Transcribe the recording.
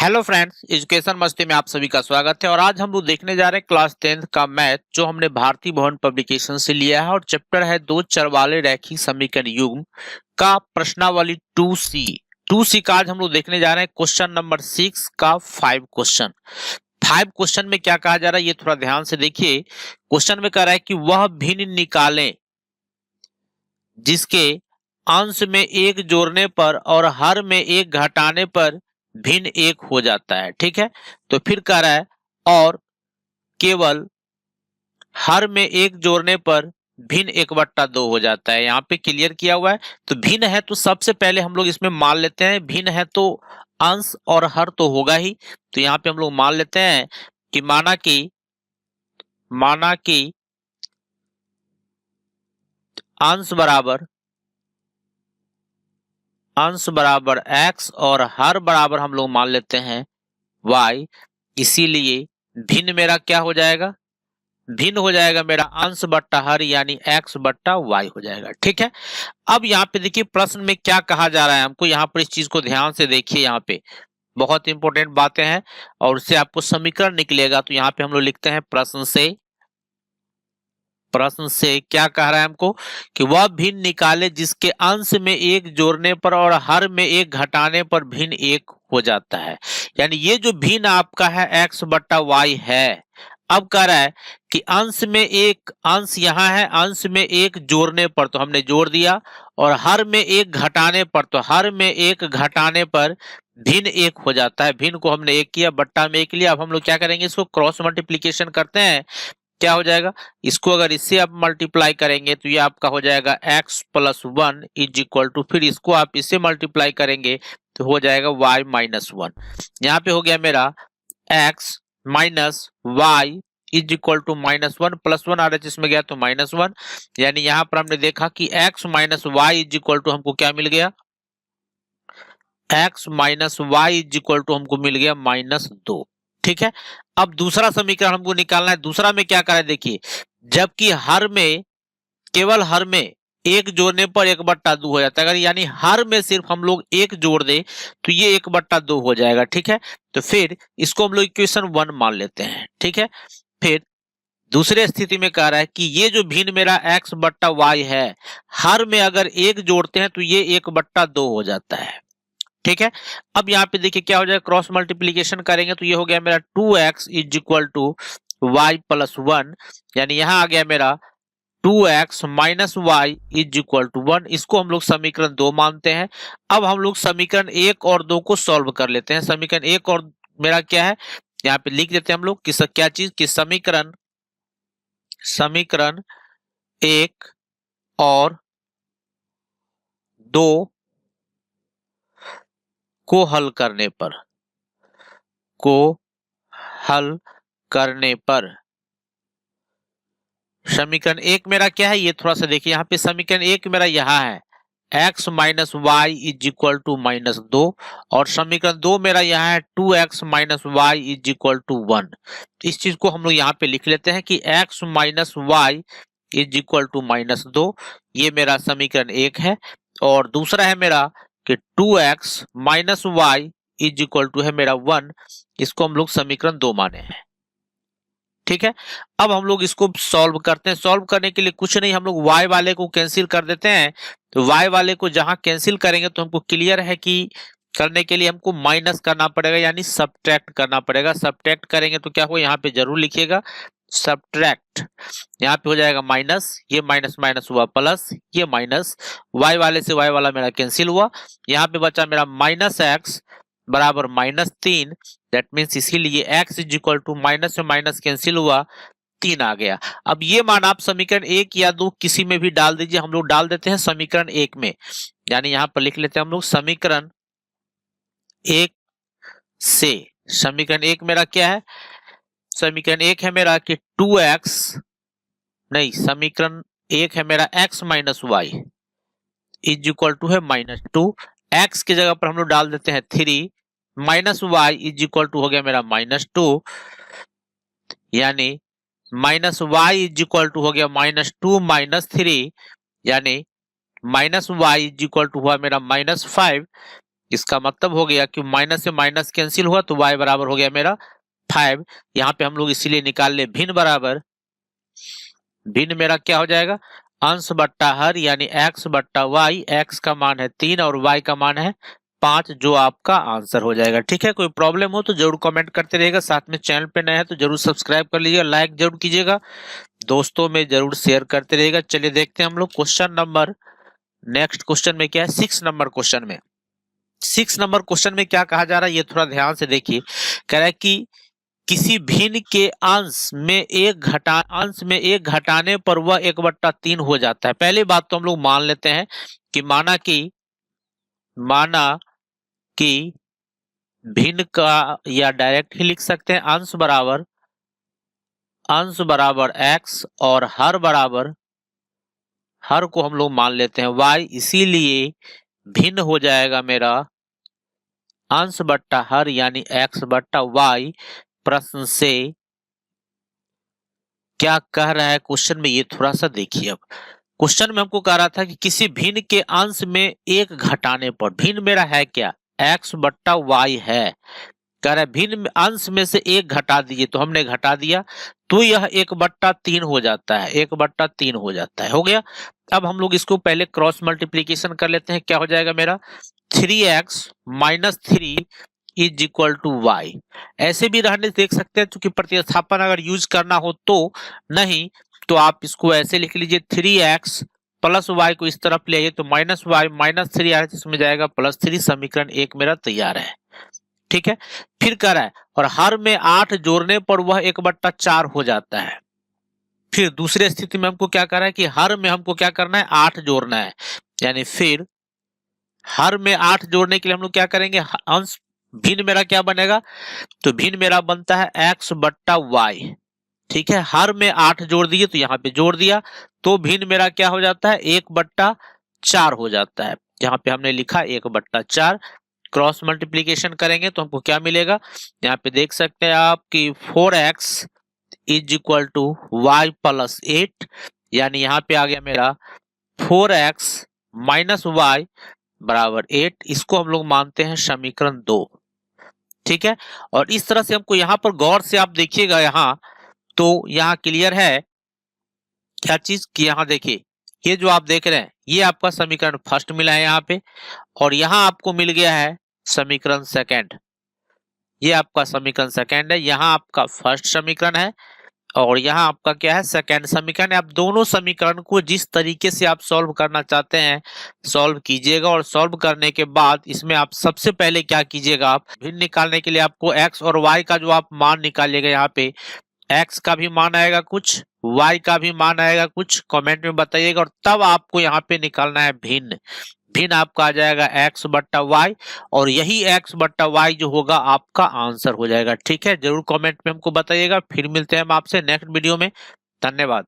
Hello friends, education मस्ती में आप सभी का स्वागत है। और आज हम लोग देखने जा रहे हैं क्लास 10th का मैथ, जो हमने भारतीय भवन पब्लिकेशन से लिया है। और चैप्टर है दो चर वाले रैखिक समीकरण युग्म का प्रश्नावली 2C। 2C का आज हम लोग देखने जा रहे हैं क्वेश्चन नंबर 6 का 5 क्वेश्चन। 5 क्वेश्चन में क्या कहा जा रहा है ये थोड़ा ध्यान से देखिए। क्वेश्चन में कह रहा है कि वह भिन्न निकालें जिसके अंश में एक जोड़ने पर और हर में एक घटाने पर भिन्न एक हो जाता है। ठीक है, तो फिर कह रहा है और केवल हर में एक जोड़ने पर भिन्न 1/2 हो जाता है। यहाँ पे क्लियर किया हुआ है। तो भिन्न है तो सबसे पहले हम लोग इसमें मान लेते हैं, भिन्न है तो अंश और हर तो होगा ही। तो यहाँ पे हम लोग मान लेते हैं कि माना कि अंश बराबर x और हर बराबर हम लोग मान लेते हैं y। इसीलिए भिन्न मेरा क्या हो जाएगा, भिन्न हो जाएगा मेरा अंश बट्टा हर, यानी x बट्टा y हो जाएगा। ठीक है, अब यहाँ पे देखिए प्रश्न में क्या कहा जा रहा है हमको। यहाँ पर इस चीज को ध्यान से देखिए, यहाँ पे बहुत इंपॉर्टेंट बातें हैं और उससे आपको समीकरण निकलेगा। तो यहाँ पे हम लोग लिखते हैं प्रश्न से क्या कह रहा है हमको कि वह भिन्न निकाले जिसके अंश में एक जोड़ने पर और हर में एक घटाने पर भिन्न एक हो जाता है। यानी ये जो भिन्न आपका है x बट्टा y है। अब कह रहा है कि अंश में एक, अंश यहाँ है, अंश में एक जोड़ने पर तो हमने जोड़ दिया, और हर में एक घटाने पर तो हर में एक घटाने पर भिन्न एक हो जाता है। भिन्न को हमने एक किया, बट्टा में एक लिया। अब हम लोग क्या करेंगे, इसको क्रॉस मल्टीप्लीकेशन करते हैं। क्या हो जाएगा, इसको अगर इससे आप मल्टीप्लाई करेंगे तो ये आपका हो जाएगा x plus 1 is equal to, फिर इसको आप इससे मल्टीप्लाई करेंगे तो हो जाएगा y माइनस 1। यहाँ पे हो गया मेरा x minus y is equal to minus 1, plus 1 RHS में गया तो माइनस 1। यानी यहाँ पर हमने देखा कि x minus y is equal to हमको क्या मिल गया, x minus y is equal to हमको मिल गया -2। ठीक है, अब दूसरा समीकरण हमको निकालना है। दूसरा में क्या करें देखिए, जबकि हर में, केवल हर में एक जोड़ने पर 1/2 हो जाता है। अगर यानी हर में सिर्फ हम लोग एक जोड़ दे तो ये 1/2 हो जाएगा। ठीक है, तो फिर इसको हम लोग इक्वेशन 1 मान लेते हैं। ठीक है, फिर दूसरे स्थिति में कह रहा है कि ये जो भिन्न मेरा x बट्टा y है, हर में अगर एक जोड़ते हैं तो ये 1/2 हो जाता है। ठीक है, अब यहाँ पे देखिए क्या हो जाएगा, क्रॉस मल्टीप्लीकेशन करेंगे तो ये हो गया मेरा 2x is equal to y plus 1। यानी यहाँ आ गया मेरा 2x minus y is equal to 1। इसको हम लोग समीकरण 2 मानते हैं। अब हम लोग समीकरण 1 और 2 को सॉल्व कर लेते हैं। समीकरण 1 और मेरा क्या है, यहाँ पे लिख देते हैं हम लोग कि क्या चीज कि समीकरण 1 और 2 को हल करने पर समीकरण 1 मेरा क्या है, ये थोड़ा सा देखिए। यहाँ पे समीकरण 1 मेरा यहाँ है x minus y is equal to -2, और समीकरण 2 मेरा यहाँ है 2x minus y is equal to 1। इस चीज को हम लोग यहाँ पे लिख लेते हैं कि x minus y is equal to -2। ये मेरा समीकरण 1 है। और दूसरा है मेरा कि 2x minus y is equal to है मेरा 1। इसको हम लोग समीकरण 2 माने हैं। ठीक है, अब हम लोग इसको सॉल्व करते हैं। सॉल्व करने के लिए कुछ नहीं, हम लोग y वाले को कैंसिल कर देते हैं। तो y वाले को जहां कैंसिल करेंगे तो हमको क्लियर है कि करने के लिए हमको माइनस करना पड़ेगा, यानी सब्ट्रैक्ट करना पड़ेगा। सब्ट्रैक्ट करेंगे तो क्या होगा, यहाँ पे जरूर लिखिएगा सब्ट्रैक्ट। यहाँ पे हो जाएगा माइनस, ये माइनस माइनस हुआ प्लस, ये माइनस, y वाले से y वाला मेरा कैंसिल हुआ। यहाँ पे बचा मेरा -x बराबर -3। दैट मीन्स इसीलिए x is equal to minus से माइनस कैंसिल हुआ, 3 आ गया। अब ये मान आप समीकरण 1 या 2 किसी में भी डाल दीजिए। हम लोग डाल देते हैं समीकरण 1 में, यानी यहाँ पर लिख लेते हैं हम लोग समीकरण 1 से। समीकरण 1 मेरा क्या है, समीकरण 1 है मेरा कि 2x, नहीं, समीकरण 1 है मेरा x minus y is equal to है -2। x की जगह पर हम लोग डाल देते हैं 3, minus y is equal to हो गया मेरा -2, यानी minus y is equal to हो गया -2 माइनस 3, यानी minus y is equal to हुआ मेरा -5। इसका मतलब हो गया कि माइनस से माइनस कैंसिल हुआ तो y बराबर हो गया मेरा 5। यहाँ पे हम लोग इसीलिए निकाल ले भिन्न बराबर, भिन्न मेरा क्या हो जाएगा, अंश बट्टा हर यानी x बट्टा y। x का मान है 3 और y का मान है 5, जो आपका आंसर हो जाएगा। ठीक है, कोई प्रॉब्लम हो तो जरूर कमेंट करते रहिएगा, साथ में चैनल पे नए हैं तो जरूर सब्सक्राइब कर लीजिएगा, लाइक जरूर कीजिएगा, दोस्तों में जरूर शेयर करते रहिएगा। चलिए देखते हैं हम लोग क्वेश्चन नंबर, नेक्स्ट क्वेश्चन में क्या है, 6 नंबर क्वेश्चन में। 6 नंबर क्वेश्चन में क्या कहा जा रहा है ये थोड़ा ध्यान से देखिए। कह रहा है कि किसी भिन्न के अंश में एक घटाने पर वह 1/3 हो जाता है। पहली बात तो हम लोग मान लेते हैं कि माना कि भिन्न का, या डायरेक्ट ही लिख सकते हैं अंश बराबर x और हर को हम लोग मान लेते हैं y, इसीलिए भिन्न हो जाएगा मेरा अंश बट्टा हर यानी x बट्टा y। प्रश्न से क्या कह रहा है क्वेश्चन में ये थोड़ा सा देखिए। अब क्वेश्चन में हमको कह रहा था कि किसी भिन्न के अंश में एक घटाने पर, भिन्न मेरा है क्या, x बट्टा y है, कह रहा है भिन्न अंश में से एक घटा दीजिए, तो हमने घटा दिया तो यह 1/3 हो जाता है, 1/3 हो जाता है, हो गया। अब हम लोग इसको पहले क्रॉस मल्टीप्लीकेशन कर लेते हैं, क्या हो जाएगा मेरा 3x minus 3 is equal to y। ऐसे भी रहने देख सकते हैं, क्योंकि प्रतिस्थापन अगर यूज करना हो तो, नहीं तो आप इसको ऐसे लिख लीजिए 3x प्लस y को इस तरफ ले आइए तो माइनस y माइनस 3 आ इसमें जाएगा +3। समीकरण 1 मेरा तैयार है। ठीक है, फिर कह रहा है और हर में 8 जोड़ने पर वह 1/4 हो जाता है। फिर दूसरी स्थिति में हमको क्या कर रहा है कि हर में हमको क्या करना है, 8 जोड़ना है, यानी फिर हर में 8 जोड़ने के लिए हम लोग क्या करेंगे, अंश भिन्न मेरा क्या बनेगा, तो भिन्न मेरा बनता है x बट्टा y। ठीक है, हर में 8 जोड़ दिए तो यहाँ पे जोड़ दिया तो भिन्न मेरा क्या हो जाता है 1/4 हो जाता है। यहाँ पे हमने लिखा 1/4। क्रॉस मल्टीप्लीकेशन करेंगे तो हमको क्या मिलेगा, यहाँ पे देख सकते हैं आप कि 4x is equal to y plus 8, यानी यहाँ पे आ गया मेरा 4x माइनस y बराबर 8। इसको हम लोग मानते हैं समीकरण 2। ठीक है, और इस तरह से हमको यहाँ पर गौर से आप देखिएगा, यहाँ तो यहाँ क्लियर है क्या चीज कि यहाँ देखिए ये जो आप देख रहे हैं ये आपका समीकरण फर्स्ट मिला है यहाँ पे, और यहाँ आपको मिल गया है समीकरण सेकंड। ये आपका समीकरण सेकंड है, यहाँ आपका फर्स्ट समीकरण है और यहाँ आपका क्या है, सेकंड समीकरण है। आप दोनों समीकरण को जिस तरीके से आप सॉल्व करना चाहते हैं सॉल्व कीजिएगा, और सॉल्व करने के बाद इसमें आप सबसे पहले क्या कीजिएगा, आप भिन्न निकालने के लिए आपको x और y का जो आप मान निकालिएगा, यहाँ पे x का भी मान आएगा कुछ, y का भी मान आएगा कुछ, कमेंट में बताइएगा, और तब आपको यहाँ पे निकालना है भिन्न। भिन्न आपका आ जाएगा x बट्टा y, और यही x बट्टा y जो होगा आपका आंसर हो जाएगा। ठीक है, जरूर कमेंट में हमको बताइएगा। फिर मिलते हैं हम आपसे नेक्स्ट वीडियो में। धन्यवाद।